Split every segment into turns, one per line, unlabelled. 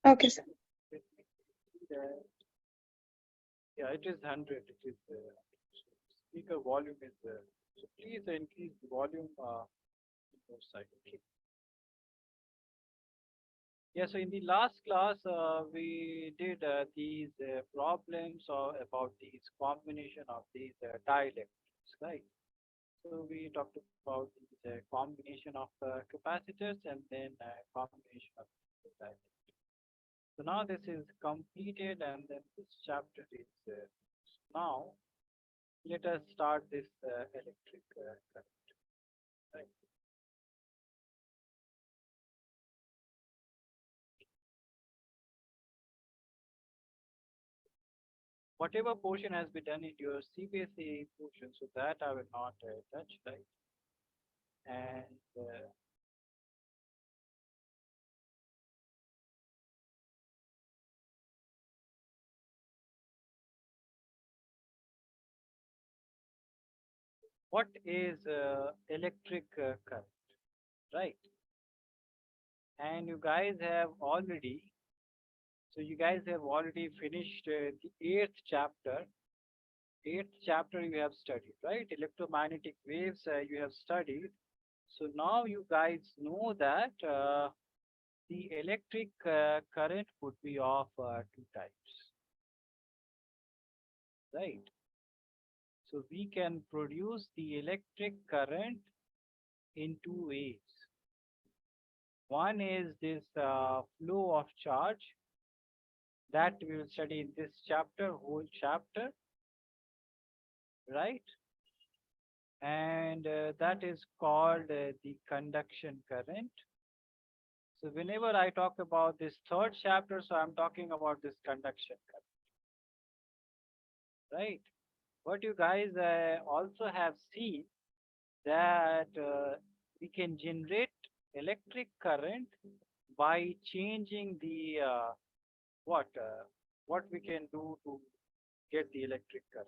Okay, sir.
Let me see that. Yeah, it is 100. It is speaker volume is so please increase the volume on your side. Okay. Yeah, so in the last class, we did these problems or about these combination of these dielectrics, right? So we talked about these combination of capacitors and then combination of dielectrics. So now this is completed and then this chapter is now let us start this electric current, right? Whatever portion has been done in your CBSE portion, so that I will not touch, right? And what is electric current, right? And you guys have already finished the eighth chapter you have studied, right? Electromagnetic waves you have studied. So now you guys know that the electric current would be of two types, right? So we can produce the electric current in two ways. One is this flow of charge that we will study in this chapter, whole chapter, right? And that is called the conduction current. So whenever I talk about this third chapter, so I'm talking about this conduction current, right? What you guys also have seen that we can generate electric current by changing the what we can do to get the electric current.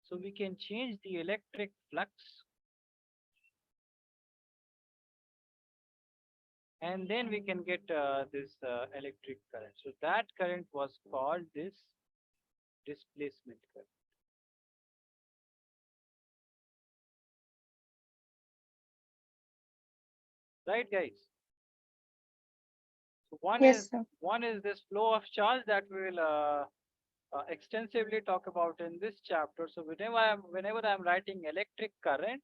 So we can change the electric flux and then we can get this electric current. So that current was called this displacement current. Right, guys? So
Yes, sir.
one is this flow of charge that we will extensively talk about in this chapter. So whenever I'm writing electric current,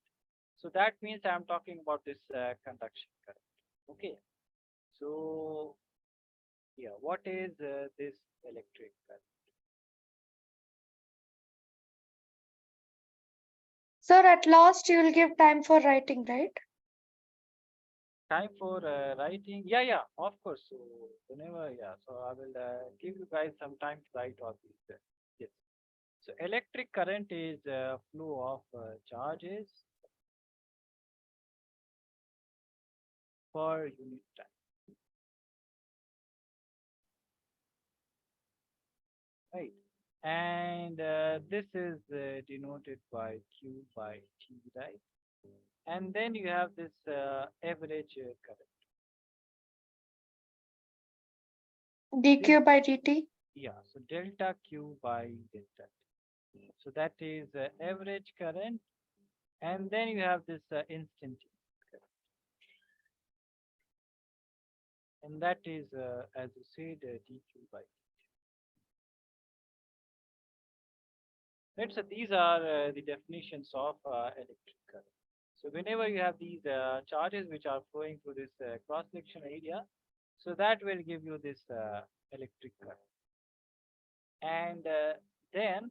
so that means I'm talking about this conduction current. Okay. So yeah, what is this electric current?
Sir, at last you will give time for writing, right?
Time for writing? Yeah, yeah, of course. So whenever, yeah. So I will give you guys some time to write all these. Yes. So electric current is flow of charges per unit time, right? And this is denoted by Q by T, right? And then you have this average current. This,
dq by dt.
yeah, so delta Q by delta T. So that is average current. And then you have this instantaneous current. And that is, as you said, dq by dt. Right, so these are the definitions of electric current. So whenever you have these charges which are flowing through this cross-section area, so that will give you this electric current. And then,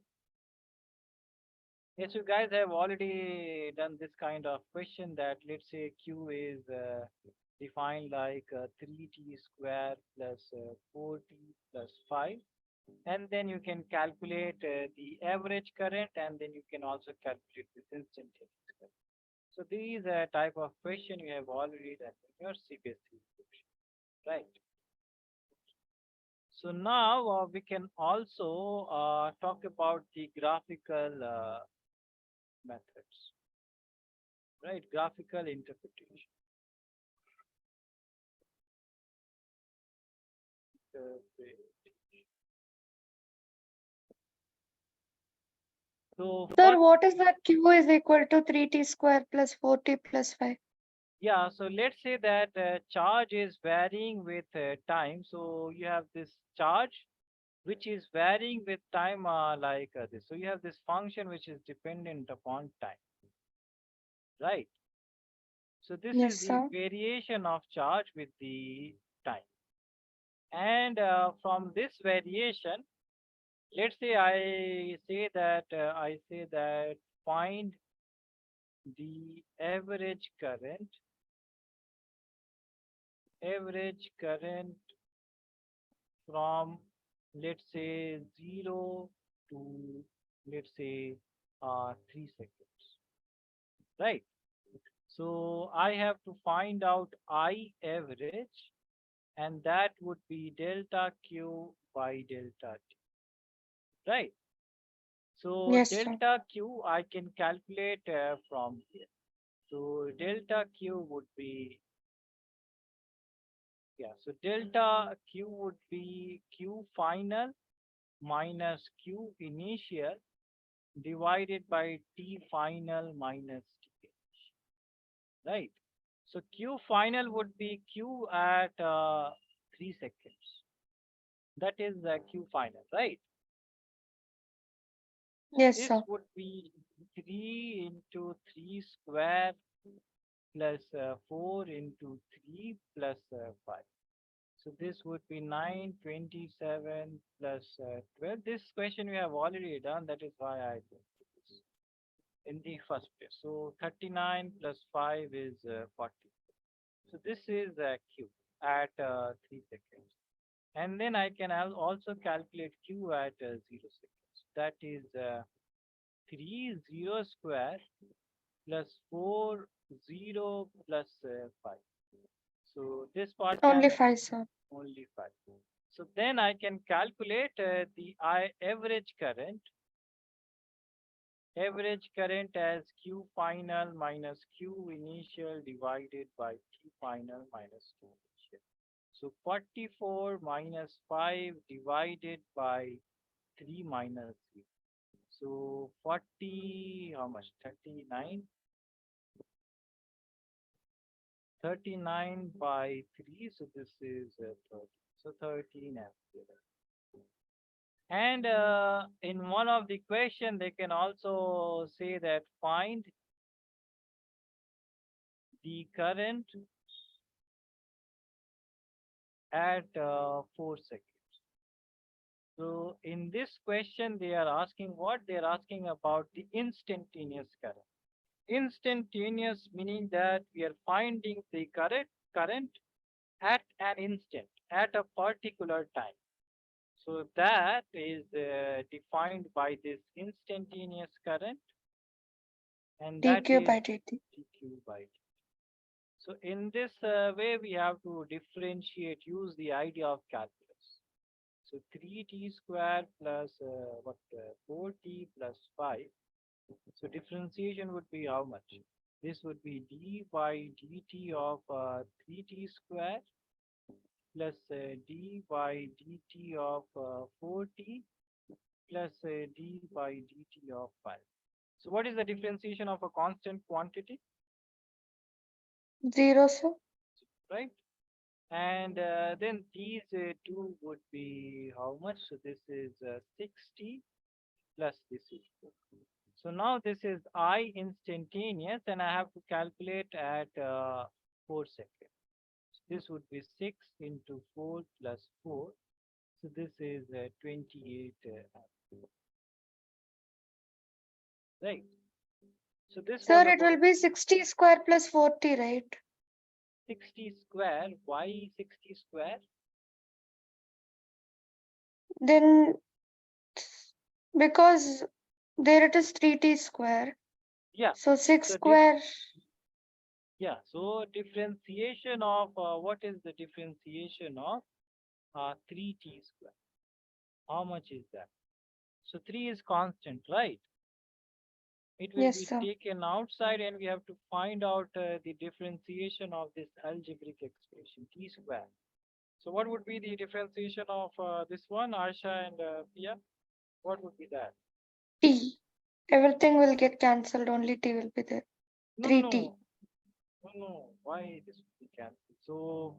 yes, you guys have already done this kind of question that let's say Q is defined like 3t square plus 4t plus 5. And then you can calculate the average current and then you can also calculate this instantaneous current. So these type of question you have already done in your CBSE question, right? So now we can also talk about the graphical methods, right? Graphical interpretation. So
Sir, what is that q is equal to 3t square plus 4t plus 5?
yeah, so let's say that charge is varying with time. So you have this charge which is varying with time like this. So you have this function which is dependent upon time, right? So this
Yes,
is the
sir.
variation of charge with the time. And from this variation, let's say I say that find the average current from, let's say, 0 to, let's say, 3 seconds, right? So I have to find out I average, and that would be delta Q by delta T, right? So
Yes, sir.
delta Q I can calculate from here. So delta Q would be, yeah, so delta Q would be Q final minus Q initial divided by T final minus T, right? So Q final would be Q at 3 seconds. That is Q final, right? So
Yes,
this
sir.
would be 3 into 3 square plus 4 into 3 plus 5. So this would be 927 plus 12. This question we have already done. That is why I did this in the first place. So 39 plus 5 is 40. So this is Q at 3 seconds. And then I can also calculate Q at 0 seconds. That is 3 0 square plus 4 0 plus 5. So this part
Only
can
5, sir.
only 5. So then I can calculate the average current as Q final minus Q initial divided by T final minus Q initial. So 44 minus 5 divided by 3 minus 3. So 40, how much? 39? 39 by 3. So this is 30. So 13 ampere. And in one of the question, they can also say that find the current at 4 seconds. So in this question, they are asking what? They are asking about the instantaneous current. Instantaneous meaning that we are finding the current at an instant, at a particular time. So that is defined by this instantaneous current, and that
dq
is
by dt.
dq by dt. So in this way, we have to differentiate, use the idea of calculus. So 3t square plus 4t plus 5. So differentiation would be how much? This would be d by dt of 3t square plus d by dt of 4t plus d by dt of 5. So what is the differentiation of a constant quantity,
0, sir.
right? And then these two would be how much? So this is 60 plus this is 4. So now this is I instantaneous, and I have to calculate at 4 seconds. This would be 6 into 4 plus 4. So this is 28, right? So this was
Sir, it will
about
be 60 square plus 40, right?
60 square. Why 60 square?
Then, because there it is 3t square.
Yeah.
So 6
So
square,
yeah. So differentiation of what is the differentiation of 3t square? How much is that? So 3 is constant, right? It will
yes,
be
sir.
taken outside, and we have to find out the differentiation of this algebraic expression t square. So what would be the differentiation of this one, Arsha and Pia? What would be that?
T. Everything will get cancelled, only T will be there.
No, no,
3T.
no, no, no. Why this would be cancelled? So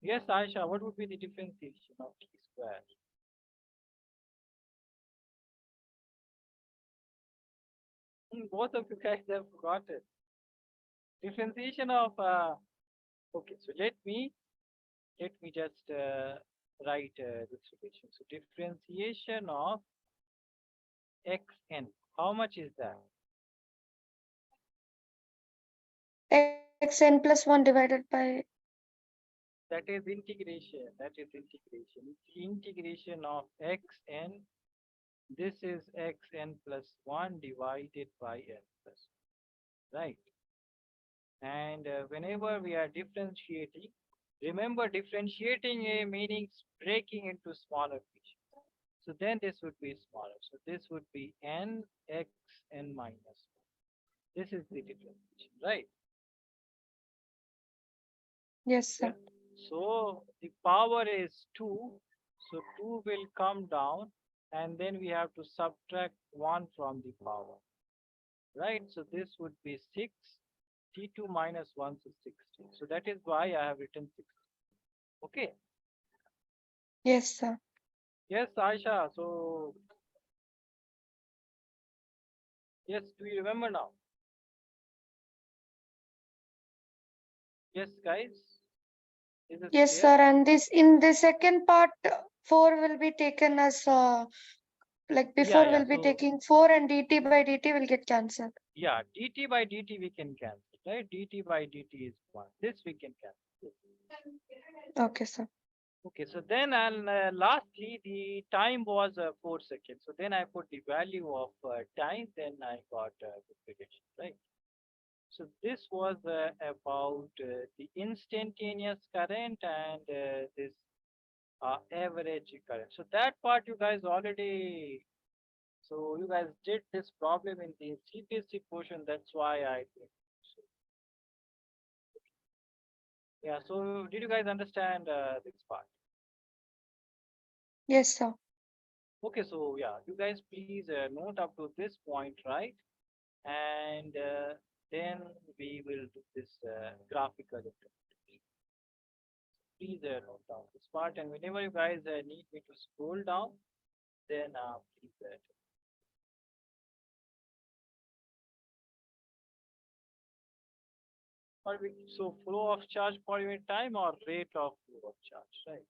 yes, Aisha, what would be the differentiation of T square? Both of you guys have forgotten. Differentiation of okay, so let me just write this relation. So differentiation of xn. How much is that?
Xn plus 1 divided by.
That is integration. That is integration. It's integration of xn. This is xn plus 1 divided by n plus 1. Right. And whenever we are differentiating, remember differentiating a means breaking into smaller pieces. So then this would be smaller. So this would be n x n minus 1. This is the differentiation, right?
Yes,
Yeah.
sir.
So the power is 2. So 2 will come down and then we have to subtract 1 from the power, right? So this would be 6. T2 minus 1 is 16. So that is why I have written 16. Okay.
Yes, sir.
Yes, Aisha. So, yes, do you remember now? Yes, guys. Is this
Yes,
clear?
sir. And this in the second part, 4 will be taken as like
Yeah,
before
yeah.
we'll be
So,
taking 4 and dt by dt will get cancelled.
yeah, dt by dt we can cancel, right? dt by dt is 1. This we can cancel.
Okay, sir.
Okay, so then and lastly, the time was 4 seconds. So then I put the value of time, then I got the prediction, right? So this was about the instantaneous current and this average current. So that part you guys already, so you guys did this problem in the CPSC portion. That's why I did. So, yeah. So did you guys understand this part?
Yes, sir.
Okay. So yeah, you guys please note up to this point, right? And then we will do this graphical interpretation. Please note down this part. And whenever you guys need me to scroll down, then please. So flow of charge per unit time or rate of flow of charge, right?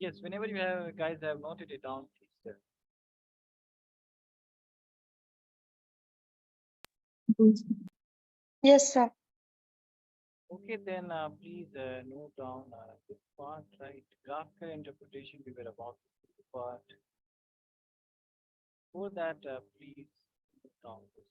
Yes, whenever you have guys have noted it down, please.
Yes, sir.
Okay, then please note down this part, right? Graphical interpretation we were about to do, but for that, please note down this.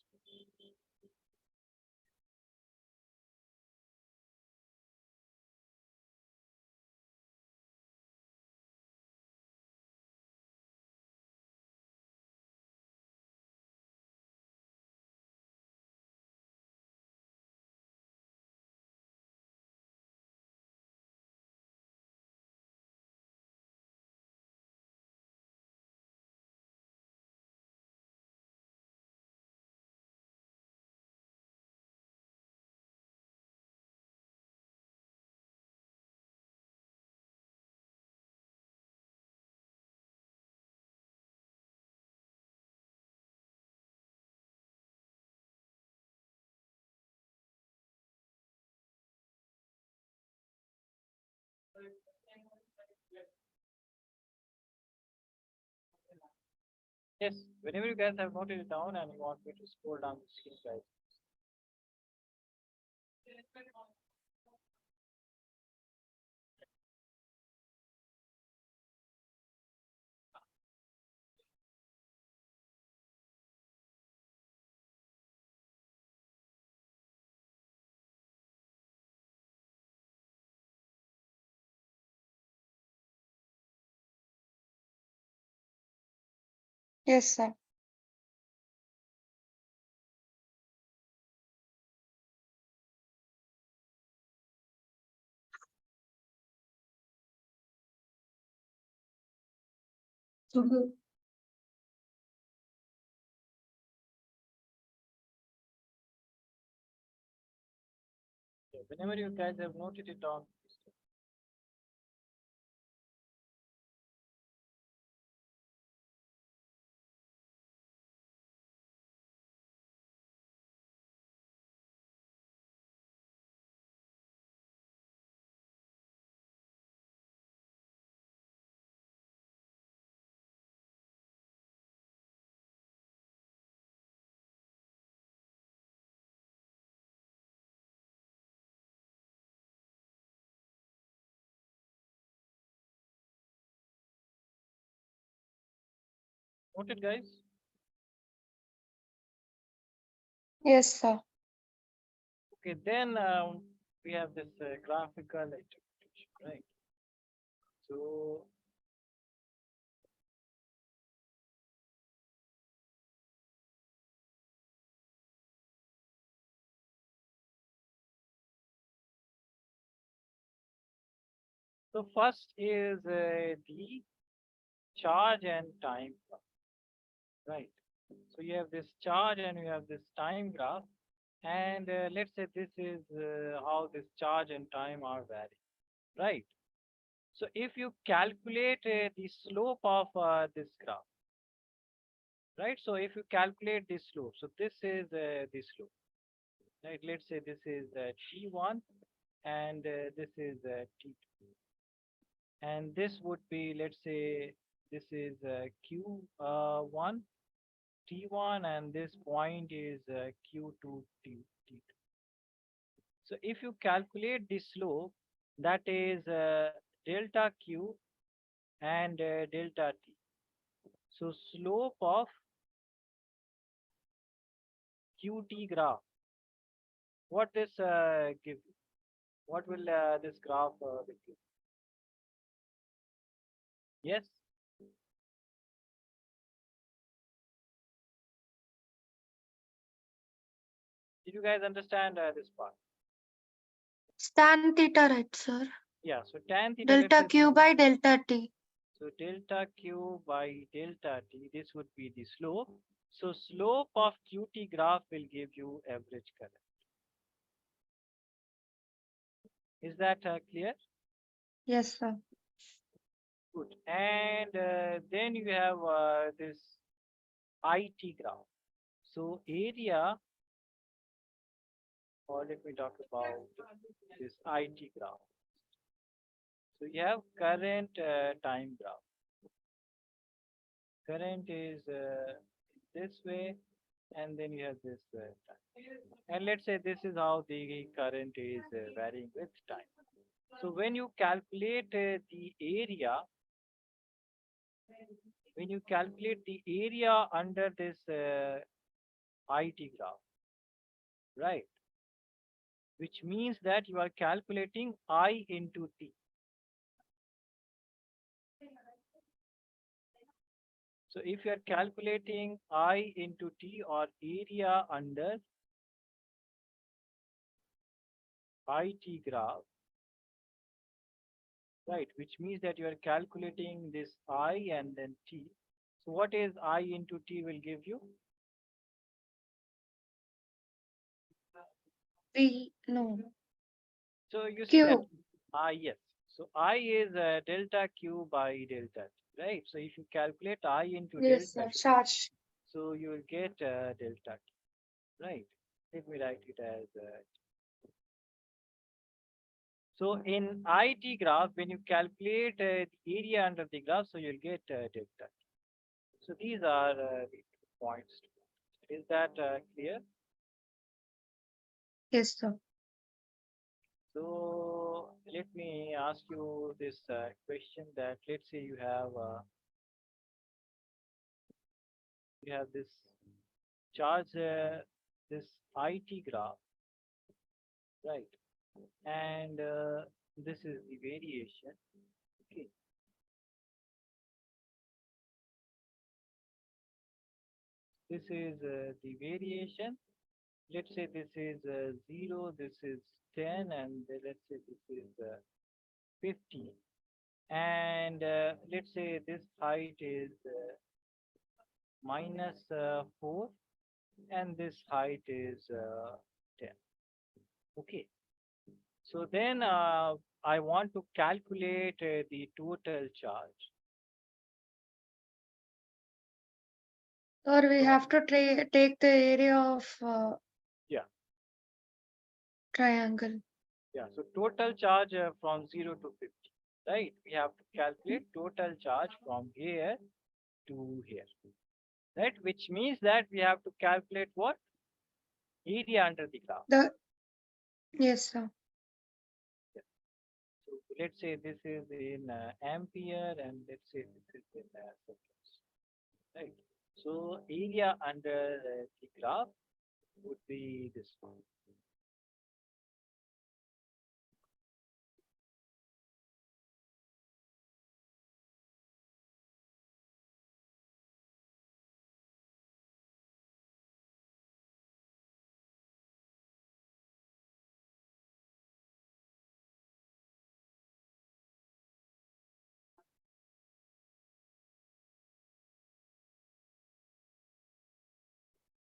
Yes, whenever you guys have noted it down and you want me to scroll down the screen, guys.
Yes, sir. Mhm.
Yeah, whenever you guys have noted it down. Noted, guys.
Yes, sir.
Okay, then we have this graphical interpretation, right? So so first is the charge and time graph, right? So you have this charge and you have this time graph, and let's say this is how this charge and time are varying, right? So if you calculate the slope of this graph, right? So if you calculate this slope, so this is the slope, right? Let's say this is T1 and this is T2. And this would be, let's say, this is Q1, T1, and this point is Q2, T2. So if you calculate the slope, that is delta Q and delta T. So slope of QT graph, what this give you? What will this graph give you? Yes, did you guys understand this part?
Tan theta, right, sir?
Yeah, so tan theta, let's
Delta
say this
Q
is,
by delta T.
so delta Q by delta T, this would be the slope. So slope of QT graph will give you average current. Is that clear?
Yes, sir.
Good. And then you have this IT graph. So area, or let me talk about this IT graph. So you have current time graph. Current is this way, and then you have this time. And let's say this is how the current is varying with time. So when you calculate the area, when you calculate the area under this IT graph, right? Which means that you are calculating I into T. So if you are calculating I into T or area under IT graph, right, which means that you are calculating this I and then T. So what is I into T will give you?
V, no.
So you see that
Q.
I, yes. So I is delta Q by delta T, right? So if you calculate I into
Yes,
delta
sir.
T,
Charge.
so you will get delta T, right? Let me write it as so in IT graph, when you calculate the area under the graph, so you'll get delta T. So these are the 2 points. Is that clear?
Yes, sir.
So let me ask you this question that let's say you have this charge, this IT graph, right? And this is the variation. Okay, this is the variation. Let's say this is 0, this is 10, and let's say this is 15. And let's say this height is minus 4, and this height is 10. Okay. So then I want to calculate the total charge.
Or we
So
have to take the area of
yeah,
triangle.
yeah. So total charge from 0 to 50, right? We have to calculate total charge from here to here, right? Which means that we have to calculate what? Area under the graph.
The yes, sir.
Yeah. So let's say this is in ampere, and let's say this is in seconds, right? So area under the graph would be this one.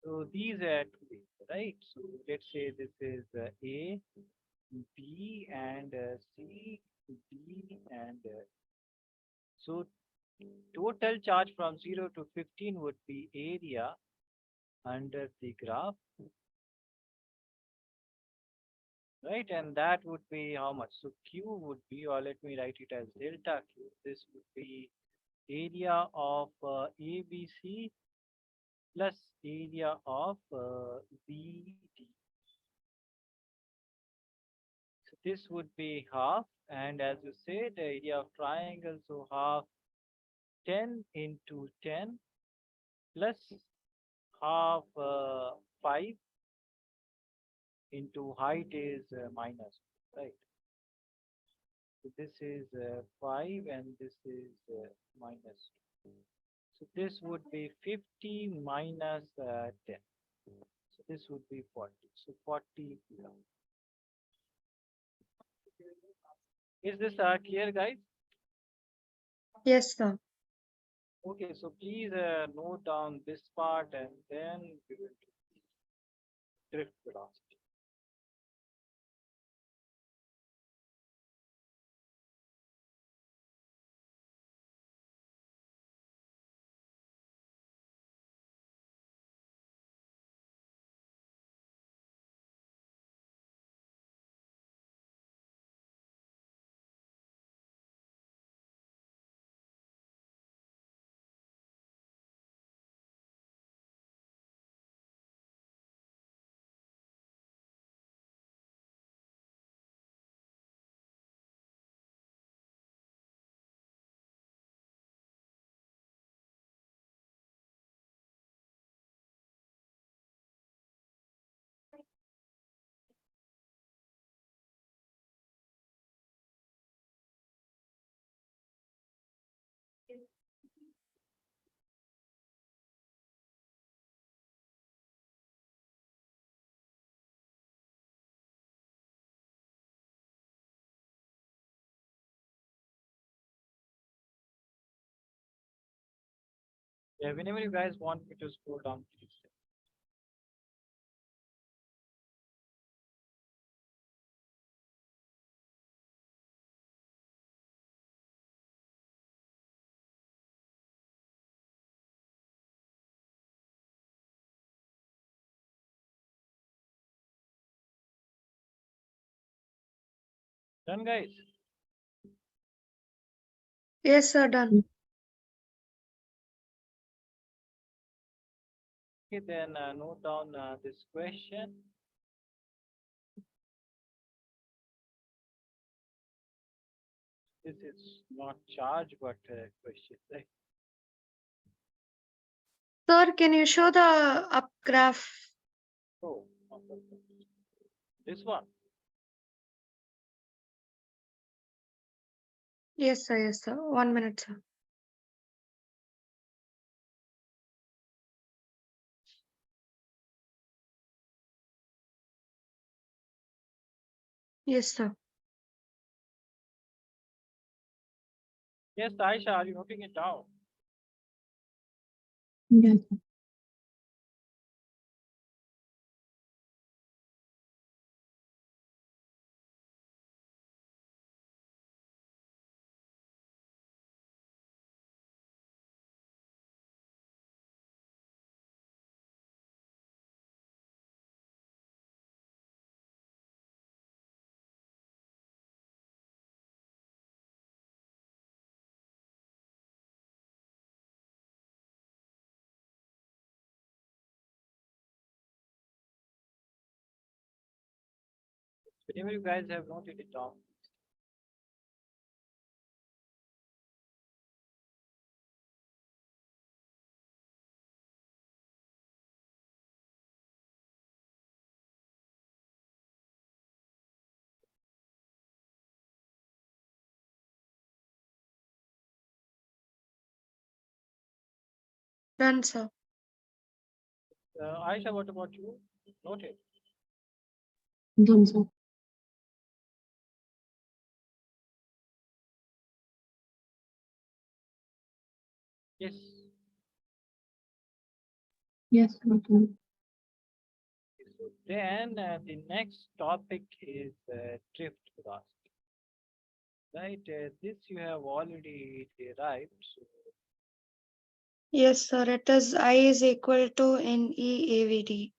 So these are two ways, right? So let's say this is A, B, and C, D, and so total charge from 0 to 15 would be area under the graph, right? And that would be how much? So Q would be, or let me write it as delta Q. This would be area of ABC plus area of BD. So this would be half, and as you say, the area of triangle, so half 10 into 10 plus half 5 into height is minus, right? So this is 5 and this is minus 2. So this would be 50 minus 10. So this would be 40. So 40 gram. Is this clear, guys?
Yes, sir.
Okay, so please note down this part and then we will do drift velocity. Yeah, whenever you guys want me to scroll down, please. Done, guys.
Yes, sir. Done.
Okay, then note down this question. This is not charge, but question, right?
Sir, can you show the up graph?
Oh, this one.
Yes, sir. Yes, sir. 1 minute, sir. Yes, sir.
Yes, Aisha, are you noting it down?
Yes.
Whenever you guys have noted it down.
Done, sir.
Aisha, what about you? Noted.
Done, sir.
Yes.
Yes, okay.
So then the next topic is drift velocity. Right? This you have already derived. So
Yes, sir. It is I is equal to NEAVD.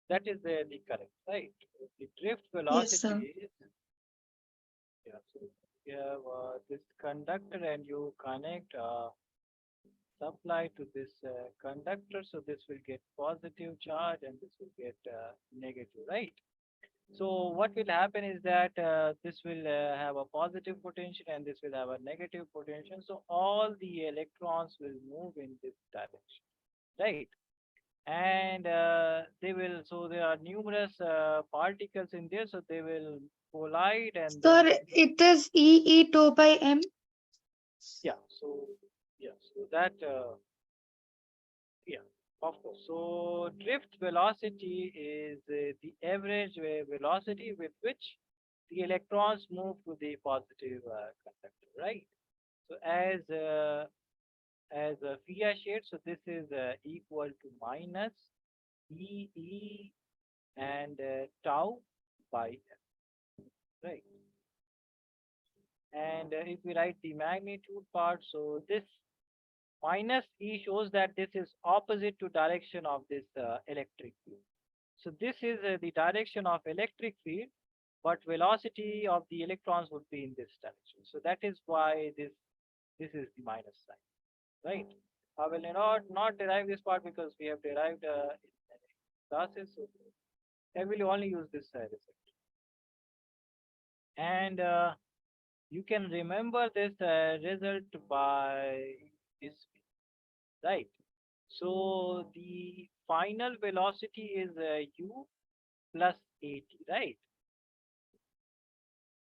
that is the correct, right? The drift
Yes, sir.
velocity is, yeah, so you have this conductor and you connect supply to this conductor, so this will get positive charge and this will get negative, right? So what will happen is that this will have a positive potential and this will have a negative potential. So all the electrons will move in this direction, right? And they will, so there are numerous particles in there, so they will collide and then,
Sir, it is EE2 by M.
yeah, so, yeah, so that, yeah, of course. So drift velocity is the average velocity with which the electrons move to the positive conductor, right? So as a Fia shade, so this is equal to minus E and tau by M, right? And if we write the magnitude part, so this minus E shows that this is opposite to direction of this electric field. So this is the direction of electric field, but velocity of the electrons would be in this direction. So that is why this is the minus sign, right? I will not derive this part because we have derived in classes. So I will only use this result. And you can remember this result by this, right? So the final velocity is u plus at, right?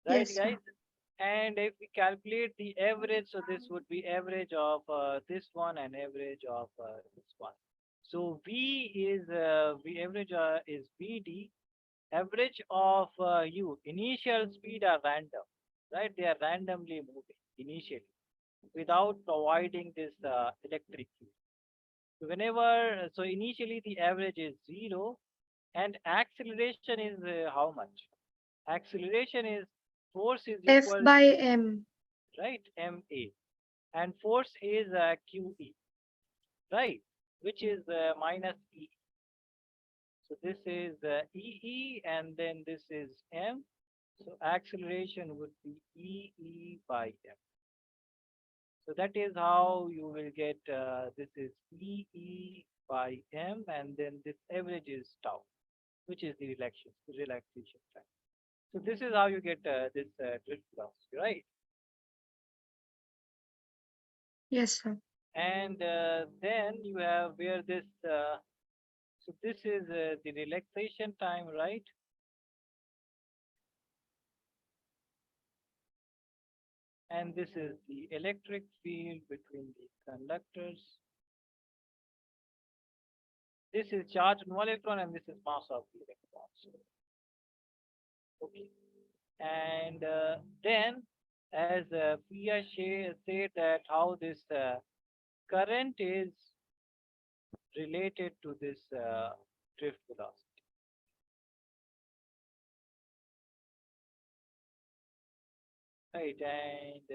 Right,
Yes,
guys?
sir.
And if we calculate the average, so this would be average of this one and average of this one. So V is V average is VD. Average of U. Initial speed are random, right? They are randomly moving initially without providing this electric field. So whenever, so initially the average is 0 and acceleration is how much? Acceleration is force is
F
equal
by
to,
M.
right, MA, and force is QE, right, which is minus E. So this is EE and then this is M. So acceleration would be EE by M. So that is how you will get this is EE by m, and then this average is tau, which is the relaxation time. So this is how you get this drift velocity, right?
Yes, sir.
And then you have where this, so this is the relaxation time, right? And this is the electric field between the conductors. This is charge on one electron, and this is mass of the electron. So, okay. And then, as Priya said that how this current is related to this drift velocity. Right, and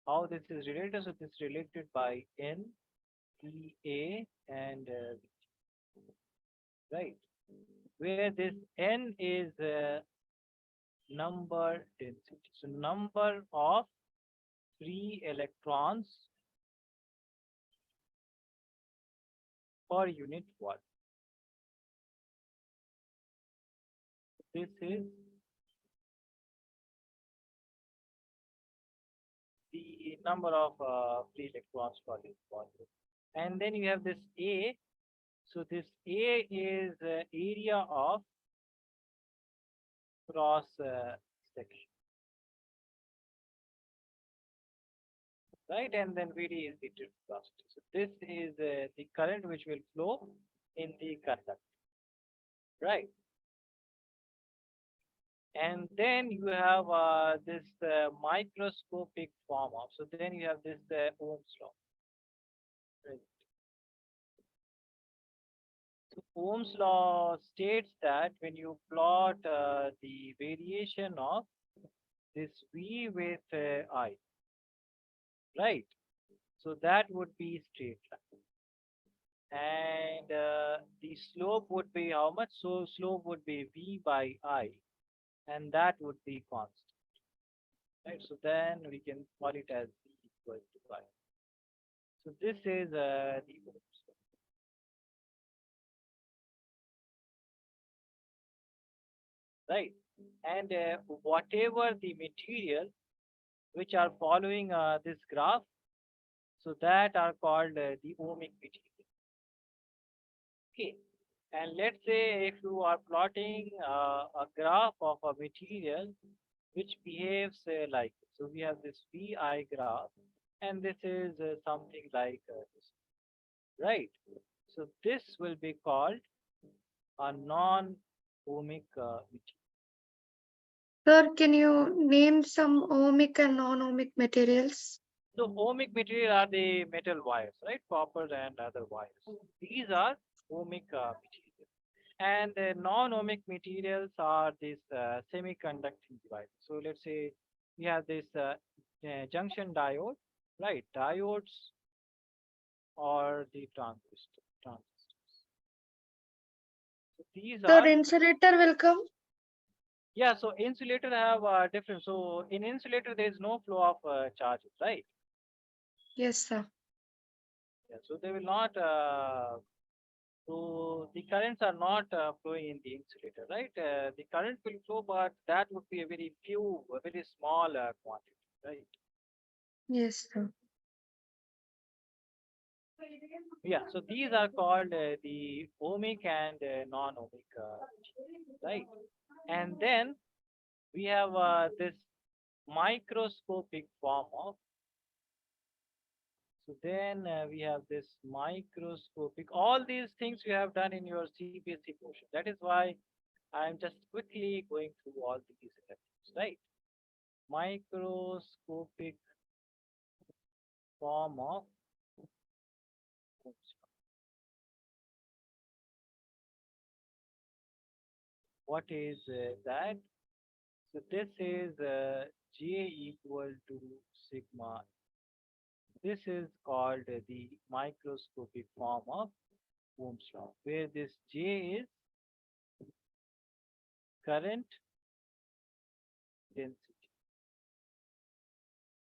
how this is related? So this is related by N, E, A, and right, where this N is number density. So number of free electrons per unit volume. This is the number of free electrons per unit volume. And then you have this A. So this A is area of cross section, right? And then VD is the drift velocity. So this is the current which will flow in the conductor, right? And then you have this microscopic form of. So then you have this Ohm's law. Right? So Ohm's law states that when you plot the variation of this V with I, right? So that would be straight line. And the slope would be how much? So slope would be V by I, and that would be constant. Right? So then we can call it as V equal to I. So this is the Ohm's law. Right? And whatever the material which are following this graph, so that are called the ohmic material. Okay. And let's say if you are plotting a graph of a material which behaves like this. So we have this VI graph, and this is something like this, right? So this will be called a non-ohmic material.
Sir, can you name some ohmic and non-ohmic materials?
So ohmic material are the metal wires, right? Copper and other wires. These are ohmic materials. And the non-ohmic materials are these semiconducting devices. So let's say we have this junction diode, right? Diodes or the transistors. So these
Sir,
are,
insulator will come?
yeah, so insulator have different. So in insulator, there is no flow of charges, right?
Yes, sir.
Yeah, so they will not so the currents are not flowing in the insulator, right? The current will flow, but that would be a very few, a very small quantity, right?
Yes, sir.
Yeah, so these are called the ohmic and non-ohmic, right? And then we have this microscopic form of. So then we have this microscopic. All these things you have done in your CBSE portion. That is why I'm just quickly going through all these steps, right? Microscopic form of. What is that? So this is J equal to sigma. This is called the microscopic form of Ohm's law, where this J is current density,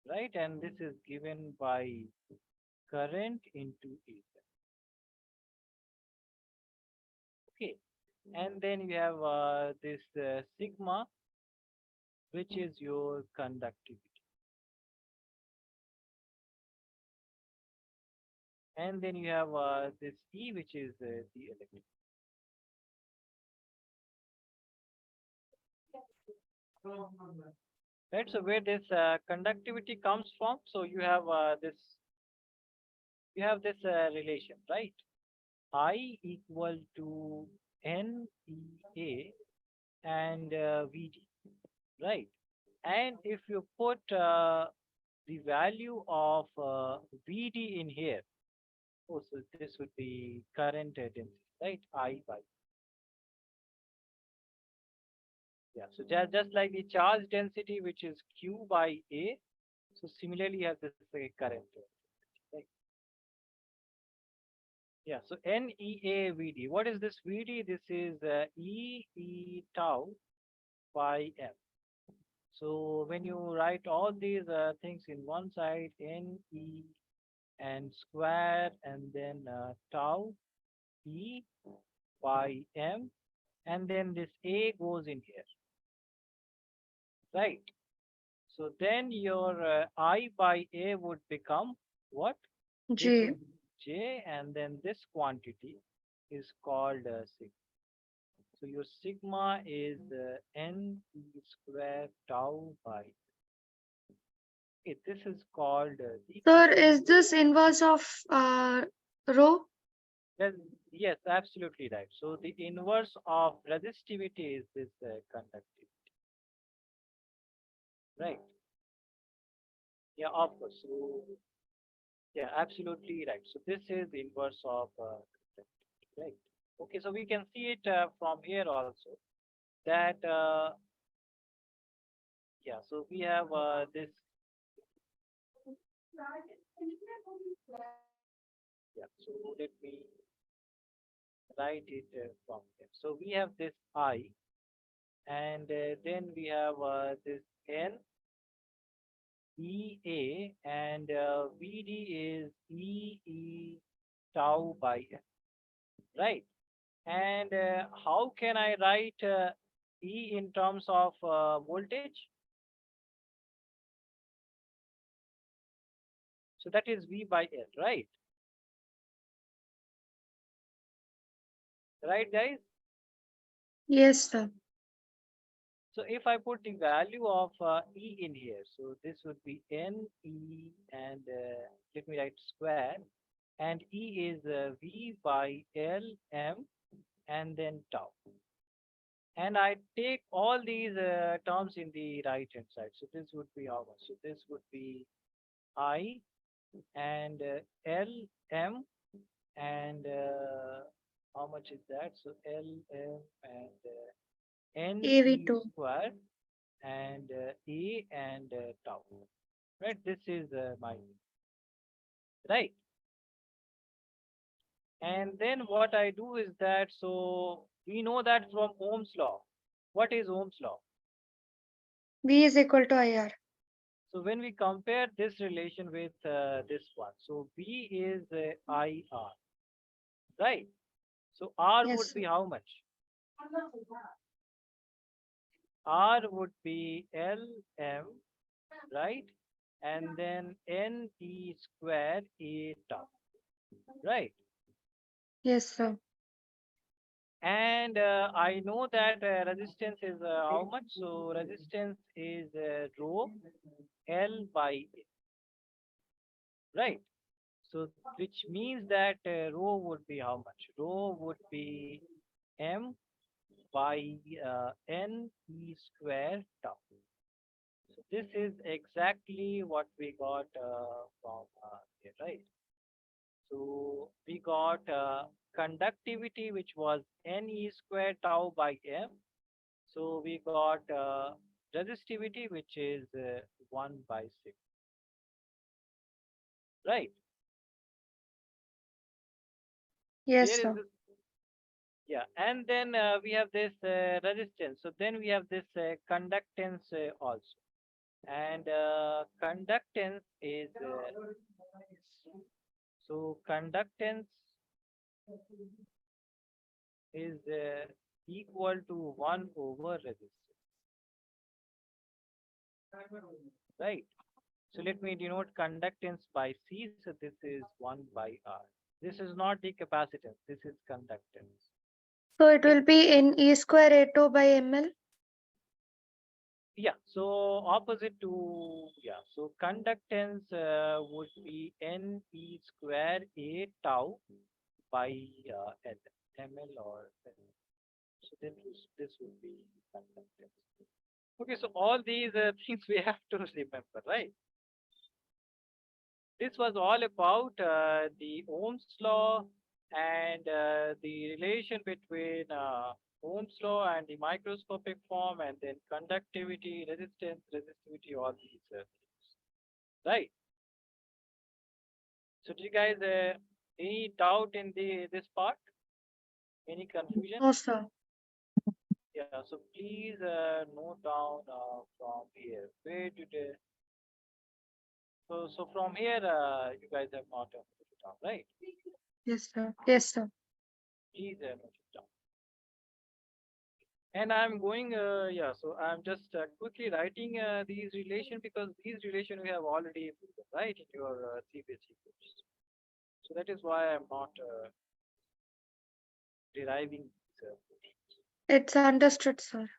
right? And this is given by current into area. Okay, and then you have this sigma, which is your conductivity, and then you have this E, which is the electric. Right, so where this conductivity comes from, so you have this relation, right? I equal to NEA and VD, right? And if you put the value of VD in here, oh, so this would be current density, right? I by, yeah. So just like the charge density, which is Q by A, so similarly you have this current, right? Yeah. So NEA VD. What is this VD? This is E tau by M. So when you write all these things in one side, NE and square, and then tau E by M, and then this A goes in here, right? So then your I by A would become what? This
J.
would be J, and then this quantity is called sigma. So your sigma is NE square tau by. Okay, this is called the.
Sir, is this inverse of rho?
Well, yes, absolutely right. So the inverse of resistivity is this conductivity, right? Yeah, of course. So yeah, absolutely right. So this is the inverse of conductivity, right? Okay, so we can see it from here also that yeah. So we have this. Yeah. So let me write it from here. So we have this I, and then we have this N EA, and VD is EE tau by N, right? And how can I write E in terms of voltage? So that is V by L, right? Right, guys?
Yes, sir.
So if I put the value of E in here, so this would be NE, and let me write square, and E is V by L M, and then tau. And I take all these terms in the right hand side. So this would be how much? So this would be I and L M, and how much is that? So L M and N E
AV2.
square and A and tau. Right? This is my right. And then what I do is that, so we know that from Ohm's law. What is Ohm's law?
V is equal to IR.
So when we compare this relation with this one, so V is IR, right? So R
Yes,
would
sir.
be how much? R would be LM, right? And then NE square A tau, right?
Yes, sir.
And I know that resistance is how much? So resistance is rho L by A, right? So which means that rho would be how much? Rho would be M by N E square tau. So this is exactly what we got from here, right? So we got conductivity, which was Ne square tau by M. So we got resistivity, which is 1 by 6, right?
Yes,
Clear is
sir.
this? Yeah, and then we have this resistance. So then we have this conductance also. And conductance is so conductance is equal to 1 over resistance, right? So let me denote conductance by C. So this is 1 by R. This is not the capacitance. This is conductance.
So it will be in E square A2 by ML.
Yeah. So opposite to, yeah. So conductance would be N E square A tau by L, ML or L. So then this would be conductance. Okay. So all these things we have to remember, right? This was all about the Ohm's law and the relation between Ohm's law and the microscopic form, and then conductivity, resistance, resistivity, all these things. Right. So, do you guys any doubt in this part? Any confusion?
No, sir.
Yeah. So please note down from here. Where did so from here you guys have not put it down, right?
Yes, sir. Yes, sir.
Please note it down. And I'm going, yeah, so I'm just quickly writing these relation, because these relation we have already proven, right, in your CBSE course. So that is why I'm not deriving these portions.
It's understood, sir.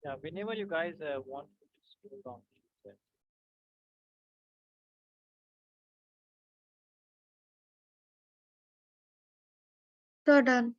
Yeah, whenever you guys want to slow down, please.
So done.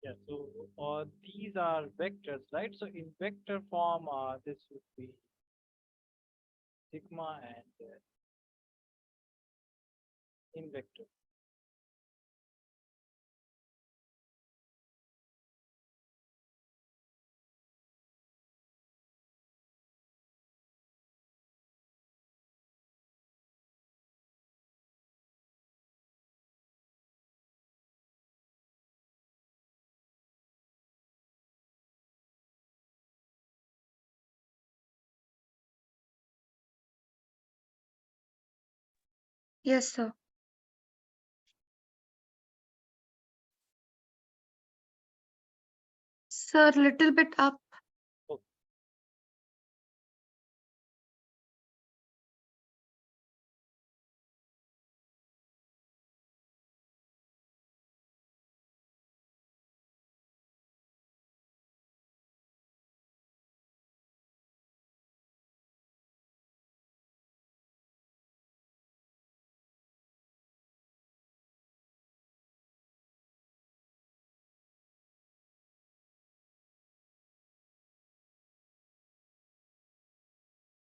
Yeah, so these are vectors, right? So in vector form, this would be sigma, and in vector.
Yes, sir. Sir, little bit up.
Oh,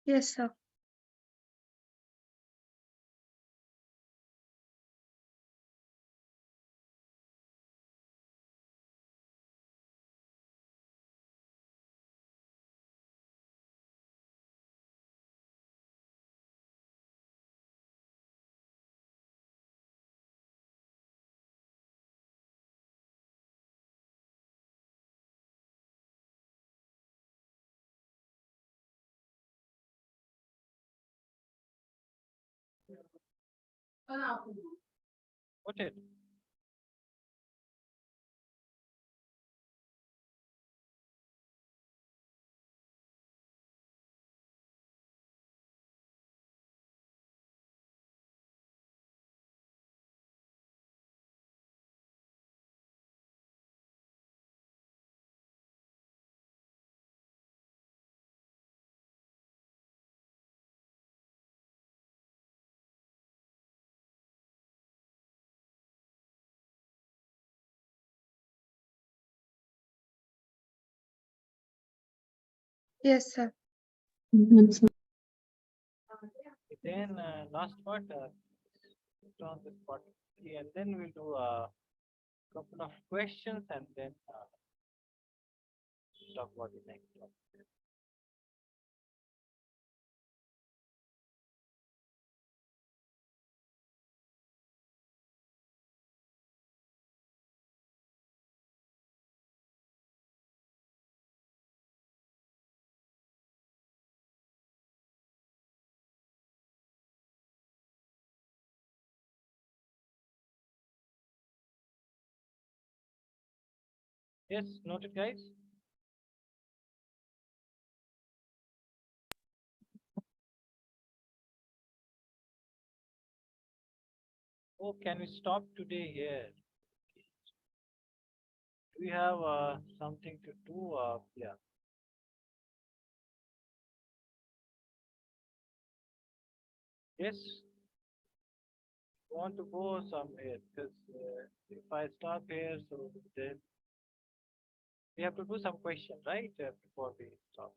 Yes, sir.
Noted.
Yes, sir.
Done, sir.
Then last part, put on this part, and then we'll do a couple of questions and then talk about the next one. Yes, noted, guys. Oh, can we stop today here? Do we have something to do? Yeah. Yes, want to go somewhere because if I stop here, so then we have to do some question, right? Before we stop.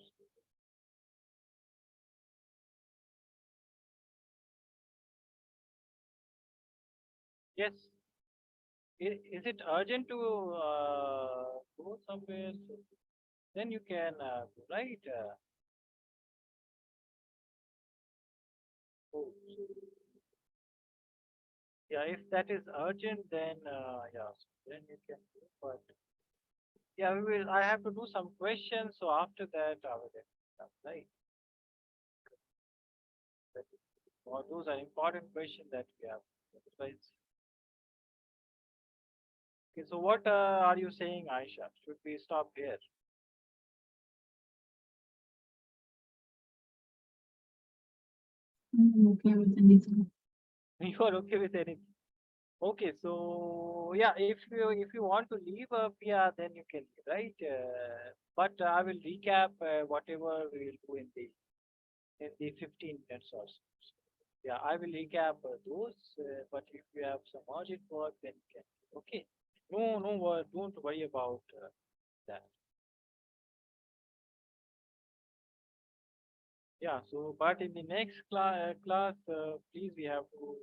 Yes. Is it urgent to go somewhere? So then you can go, right? Oh, yeah, if that is urgent, then yeah, so then you can go. But yeah, we will. I have to do some questions. So after that, I will let you know, right? Or those are important questions that we have. Right? Okay, so what are you saying, Aisha? Should we stop here?
I'm okay with anything.
You are okay with anything? Okay, so yeah, if you want to leave, yeah, then you can, right? But I will recap whatever we will do in the 15 minutes or so. Yeah, I will recap those. But if you have some urgent work, then you can. Okay. No, no, don't worry about that. Yeah. So, but in the next class, please we have to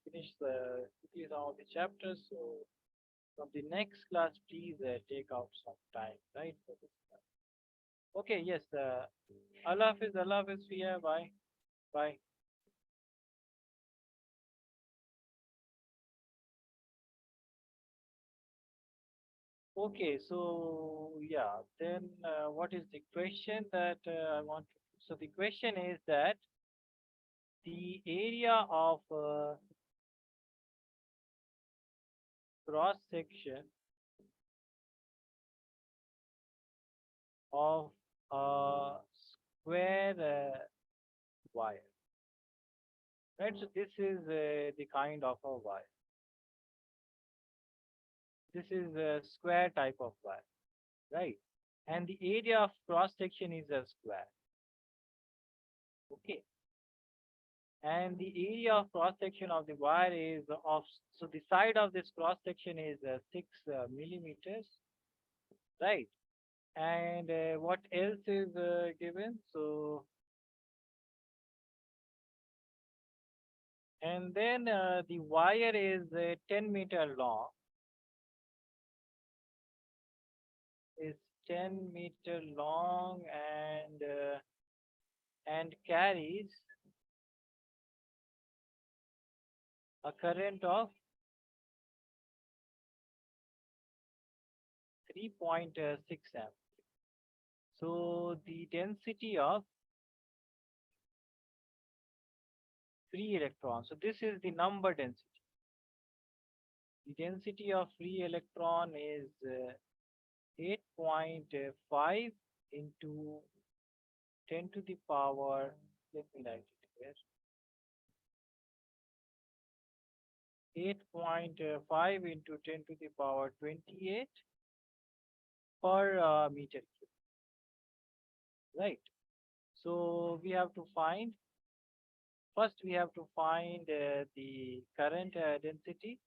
finish quickly some of the chapters. So from the next class, please take out some time, right? For this class. Okay. Yes. Allah Hafiz, Allah Hafiz, Fia. Bye. Bye. Okay. So yeah. Then what is the question that I want to? So the question is that the area of cross section of a square wire, right? So this is the kind of a wire. This is a square type of wire, right? And the area of cross section is a square. Okay. And the area of cross section of the wire is of, so the side of this cross section is 6 millimeters, right? And what else is given? So and then the wire is 10-meter long. Is 10-meter long and carries a current of 3.6 amp. So the density of free electron. So this is the number density. The density of free electron is 8.5 into 10 to the power, let me write it here. 8.5 into 10 to the power 28 per meter cube. Right. So we have to find, first we have to find the current density.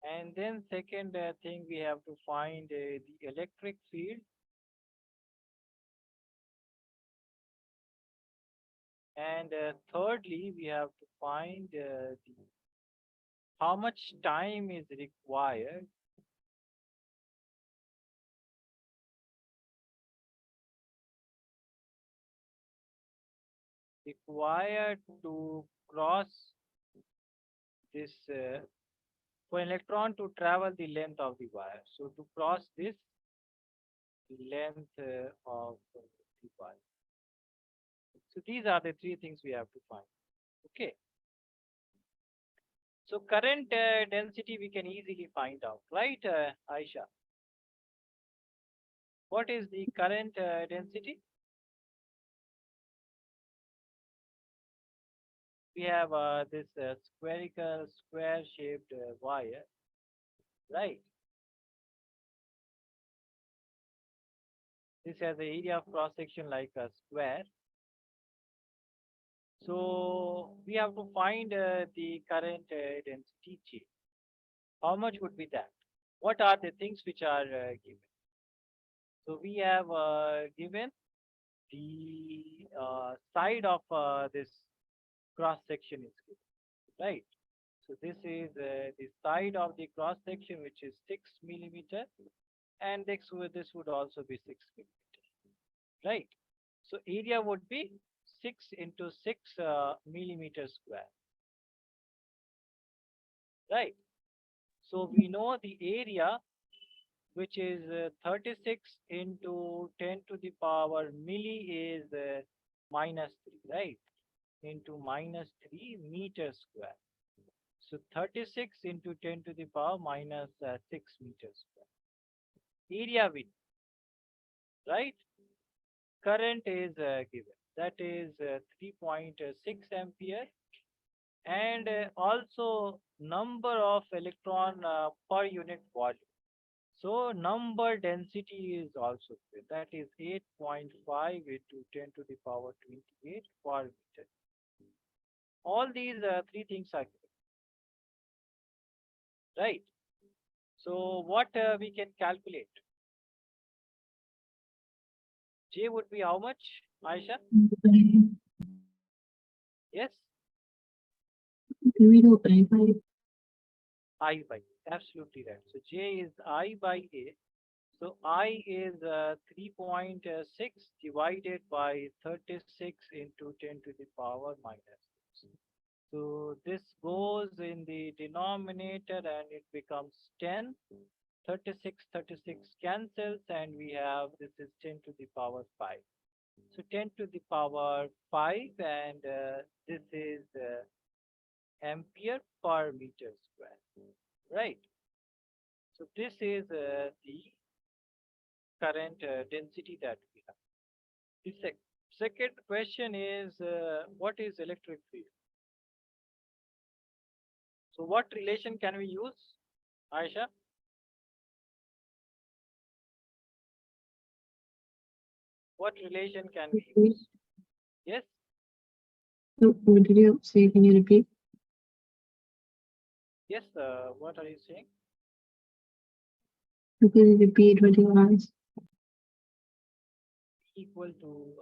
And then second thing, we have to find the electric field. And thirdly, we have to find how much time is required to cross this for electron to travel the length of the wire. So to cross this length of the wire. So these are the three things we have to find. Okay. So current density we can easily find out, right, Aisha? What is the current density? We have this spherical square-shaped wire, right? This has the area of cross-section like a square. So we have to find the current density G. How much would be that? What are the things which are given? So we have given the side of this cross section is given, right? So this is the side of the cross section, which is 6 millimeter, and this would also be 6 millimeter, right? So area would be 6 into 6 millimeter square, right? So we know the area, which is 36 into 10 to the power milli is minus 3, right? Into minus 3 meter square. So 36 into 10 to the power minus 6 meters square. Area width, right? Current is given. That is 3.6 ampere. And also number of electron per unit volume. So number density is also given. That is 8.5 into 10 to the power 28 per meter. All these three things are given. Right. So what we can calculate? J would be how much, Aisha? Yes?
We do I by
I by A. Absolutely right. So J is I by A. So I is 3.6 divided by 36 into 10 to the power minus 6. So this goes in the denominator and it becomes 10. 36 cancels and we have this is 10 to the power 5. So 10 to the power 5 and this is ampere per meter square, right? So this is the current density that we have. The second question is what is electric field? So what relation can we use, Aisha? What relation can we use? Yes?
what did you say? Can you repeat?
Yes, what are you saying?
You can repeat what you asked.
Equal to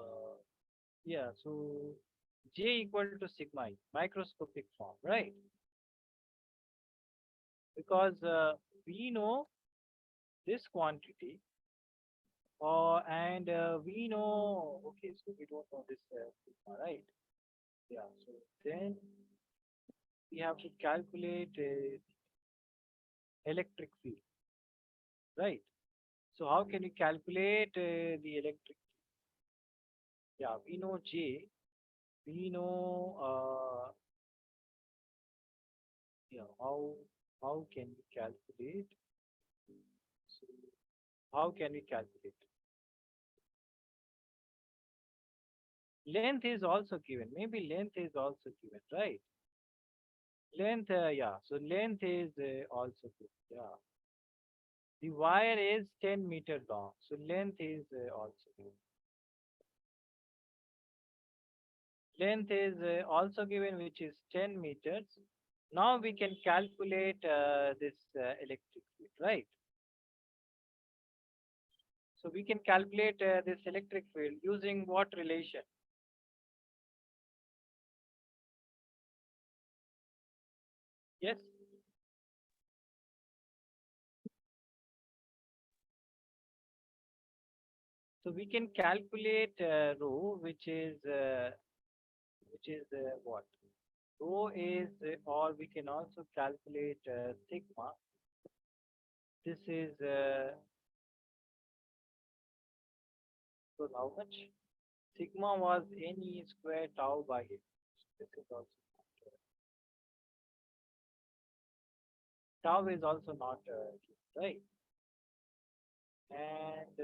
Yeah, so J equal to sigma E, microscopic form, right? Because we know this quantity, and we know, okay, so we don't know this sigma, right? Yeah, so then we have to calculate electric field, right? So how can you calculate the electric? Yeah, we know J, we know, yeah, how can we calculate? So how can we calculate? Length is also given. Maybe length is also given, right? Length, yeah. So length is also given. Yeah. The wire is 10-meter long. So length is also given. Length is also given, which is 10 meters. Now we can calculate this electric field, right? So we can calculate this electric field using what relation? Yes. So we can calculate rho, which is what? Rho is, or we can also calculate sigma. This is so how much? Sigma was Ne square tau by 8. This is also tau is also not right. And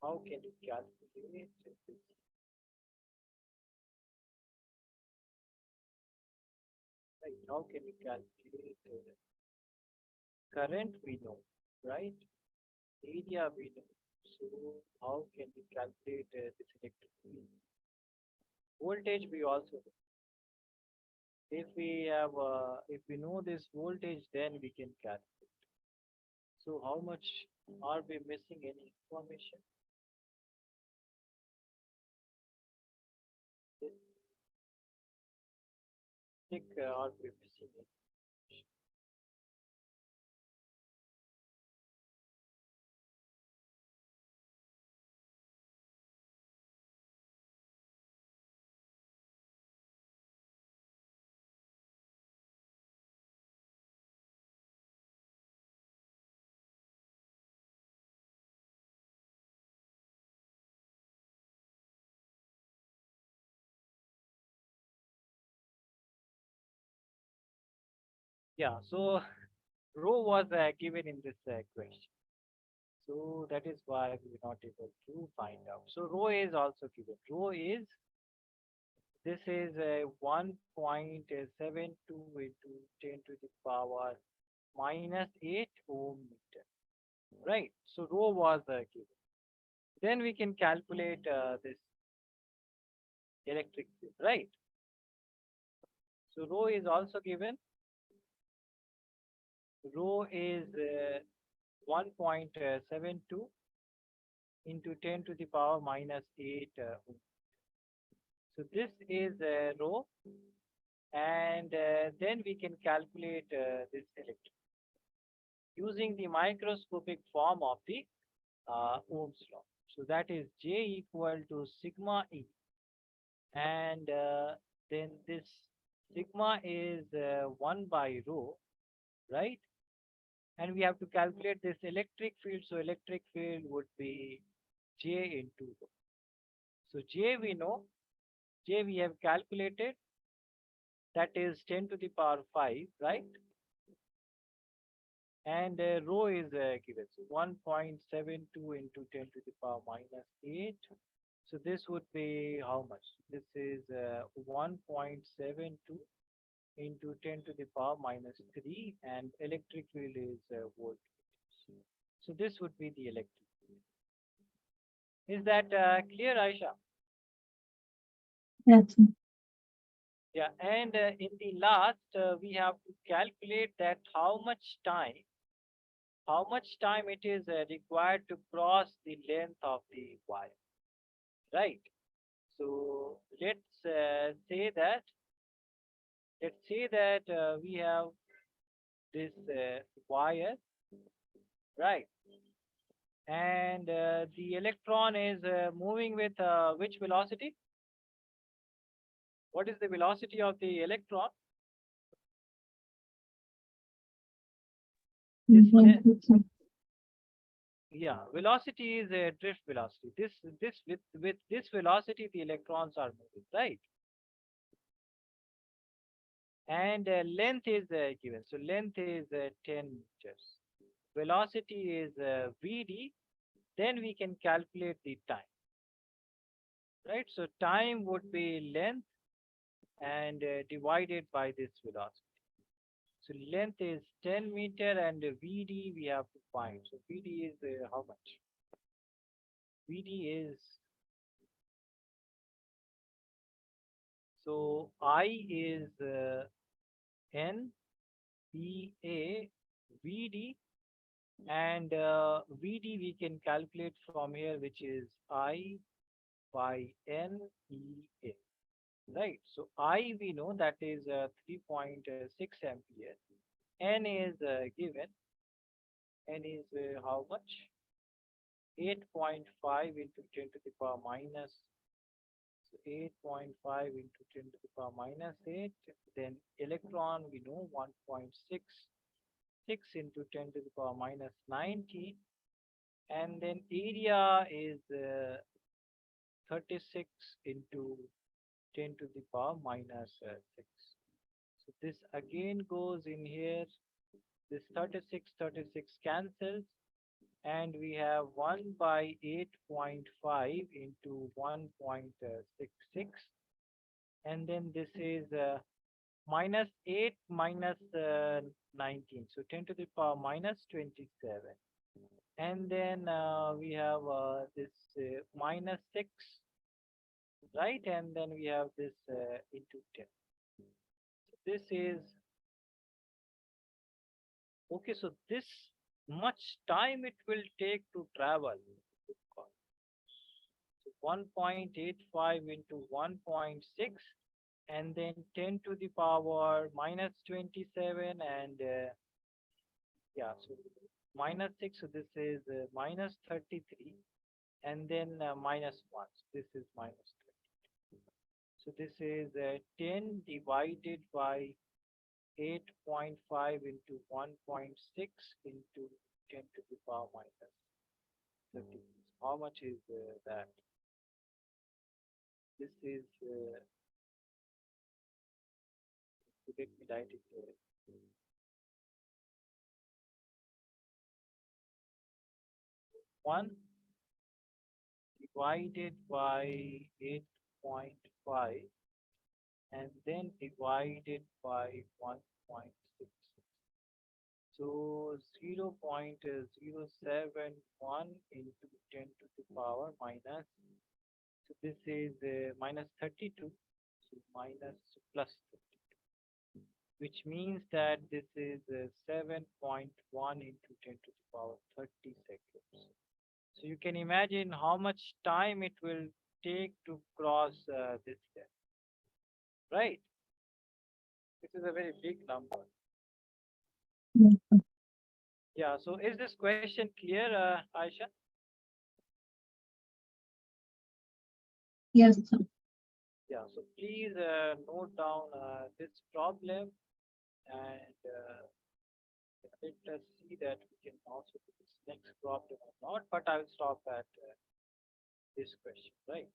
how can you calculate this? Right? How can you calculate current? We know, right? Area we know. So how can we calculate this electric field? Voltage we also know. If we know this voltage, then we can calculate. So how much are we missing any information? This think are we missing it? Yeah, so rho was given in this question. So that is why we were not able to find out. So rho is also given. Rho is, this is 1.72 into 10 to the power minus 8 ohm meter. Right. So rho was given. Then we can calculate this electric field, right? So rho is also given. Rho is 1.72 into 10 to the power minus 8 ohm. So this is rho, and then we can calculate this electric using the microscopic form of the Ohm's law. So that is J equal to sigma E, and then this sigma is 1 by rho, right? And we have to calculate this electric field. So electric field would be J into rho. So J we know, J we have calculated, that is 10 to the power 5, right? And rho is given. So 1.72 into 10 to the power minus 8. So this would be how much? This is 1.72 into 10 to the power minus 3, and electric field is volt. So this would be the electric field. Is that clear, Aisha?
Yes.
Yeah, and in the last, we have to calculate that how much time how much time it is required to cross the length of the wire, right? So let's say that we have this wire, right? And the electron is moving with which velocity? What is the velocity of the electron? Just yeah, velocity is a drift velocity. With this velocity, the electrons are moving, right? And length is given. So length is 10 meters. Velocity is Vd. Then we can calculate the time, right? So time would be length and divided by this velocity. So length is 10 meter and Vd we have to find. So Vd is how much? Vd is, so I is N E A Vd, and Vd we can calculate from here, which is I by N E A, right? So I we know that is 3.6 ampere. N is given. N is how much? 8.5 into 10 to the power minus, so 8.5 into 10 to the power minus 8. Then electron we know 1.6, 6 into 10 to the power minus 90. And then area is 36 into 10 to the power minus 6. So this again goes in here. This 36 cancels, and we have 1 by 8.5 into 1.66, and then this is minus 8 minus 19, so 10 to the power minus 27, and then we have this minus 6, right? And then we have this into 10. So this is okay. So this much time it will take to travel. So 1.85 into 1.6, and then 10 to the power minus 27, and yeah, so minus 6. So this is minus 33, and then minus 1. So this is minus 30. So this is 10 divided by 8.5 into 1.6 into 10 to the power minus 30. How much is that? This is, let me write it here. 1 divided by 8.5 and then divided by 1.6. So 0.071 into 10 to the power minus, so this is minus 32, so minus plus 32, which means that this is 7.1 into 10 to the power 30 seconds. So you can imagine how much time it will take to cross this step, right? This is a very big number. Yeah, so is this question clear, Aisha?
Yes, sir.
Yeah, so please note down this problem, and let us see that we can also do this next problem or not, but I will stop at this question, right?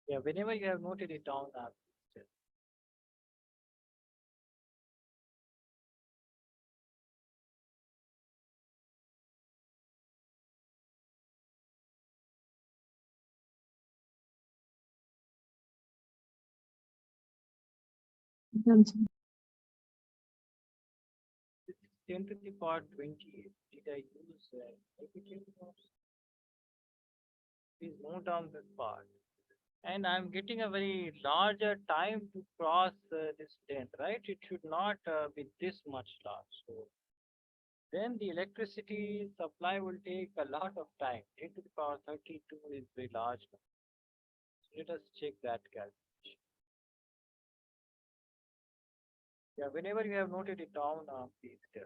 Yeah, whenever you have noted it down, still.
Done, sir.
This is 10 to the power 28. Did I use repetitive notes? Please note down this part. And I'm getting a very larger time to cross this length, right? It should not be this much large. So then the electricity supply will take a lot of time. 10 to the power 32 is very large. So let us check that calculation. Yeah, whenever you have noted it down, please tell.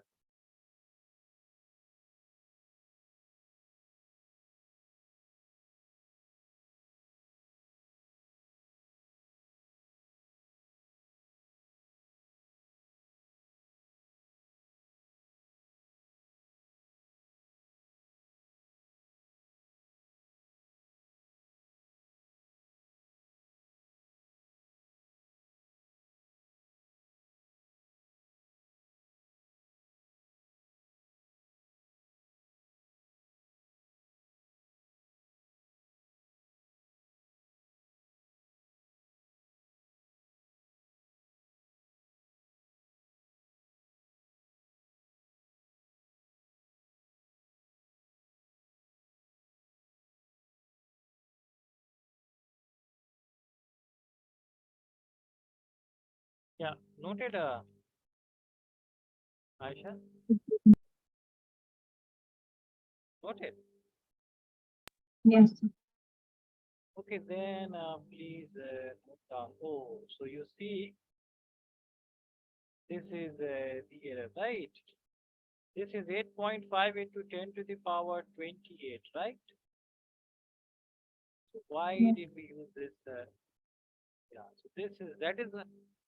Yeah, noted, Aisha. Noted.
Yes, sir.
Okay, then please note down. Oh, so you see, this is the error, right? This is 8.5 into 10 to the power 28, right? So why
Yes.
did we use this? Yeah, so this is that is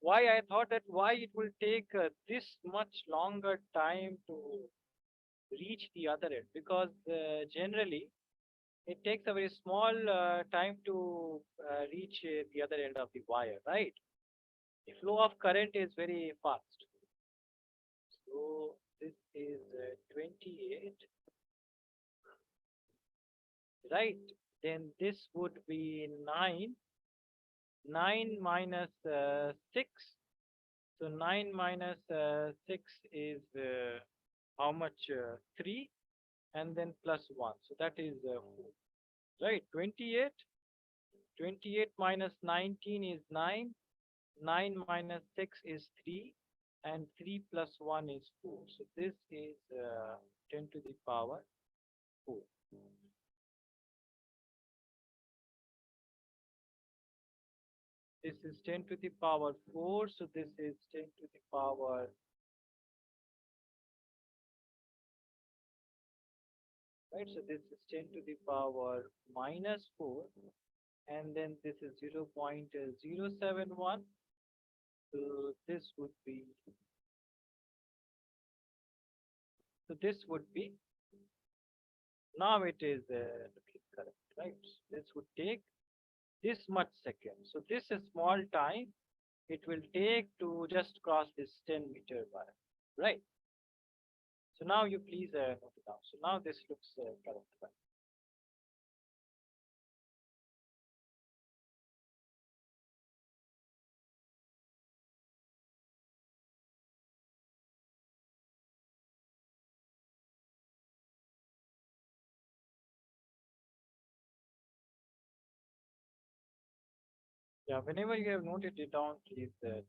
why I thought that why it will take this much longer time to reach the other end, because generally it takes a very small time to reach the other end of the wire, right? The flow of current is very fast. So this is 28, right? Then this would be 9. 9 minus 6. So 9 minus 6 is how much? 3, and then plus 1. So that is 4. Right? 28. 28 minus 19 is 9. 9 minus 6 is 3. And 3 plus 1 is 4. So this is 10 to the power 4. This is 10 to the power 4. So this is 10 to the power, right? So this is 10 to the power minus 4. And then this is 0.071. So this would be, so this would be, now it is looking correct, right? This would take this much second. So this is small time it will take to just cross this 10-meter wire, right? So now you please note it down. So now this looks correct, right? Yeah, whenever you have noted it down, please tell.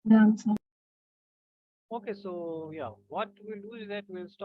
Done, sir.
Okay, so yeah, what we'll do is that we'll stop